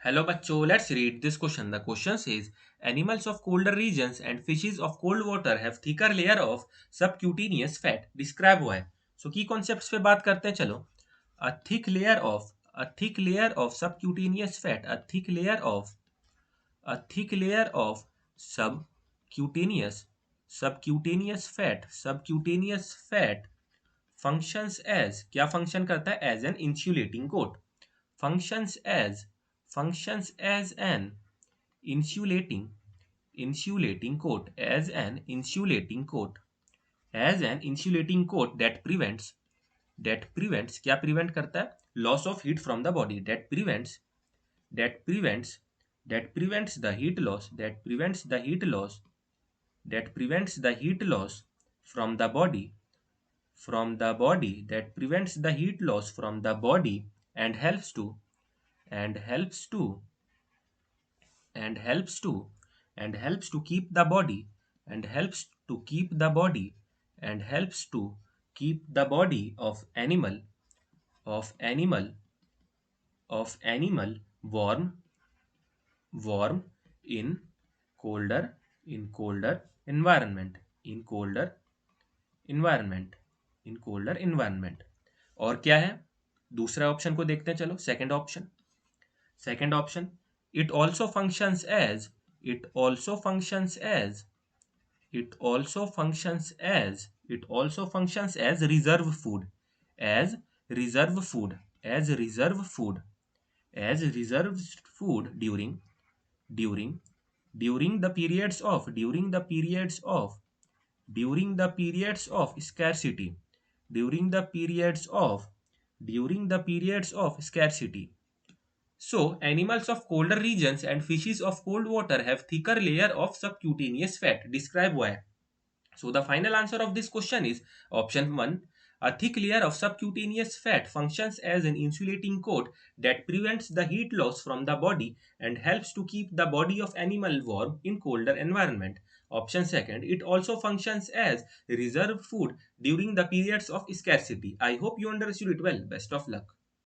Hello bachcho, let's read this question. The question says animals of colder regions and fishes of cold water have thicker layer of subcutaneous fat. Describe why. So key concepts पे बात करते हैं चलो. A thick layer of subcutaneous fat. A thick layer of subcutaneous fat functions as क्या function करता है as an insulating coat. functions as functions as an insulating coat that prevents क्या prevent करता है loss of heat from the body that prevents that prevents the heat loss that prevents the heat loss from the body that prevents the heat loss from the body and and helps to and helps to helps to keep the body and helps to keep the body and helps to keep the body of animal warm in colder environment in colder environment और क्या है दूसरा option को देखते हैं चलो second option it also functions as it also functions as it also functions as it also functions as reserve food as reserve food as reserve food as reserve food during during the periods of during the periods of during the periods of scarcity during the periods of during the periods of scarcity. So, animals of colder regions and fishes of cold water have thicker layer of subcutaneous fat. Describe why. So, the final answer of this question is option 1. A thick layer of subcutaneous fat functions as an insulating coat that prevents the heat loss from the body and helps to keep the body of animal warm in colder environment. Option 2. It also functions as reserve food during the periods of scarcity. I hope you understood it well. Best of luck.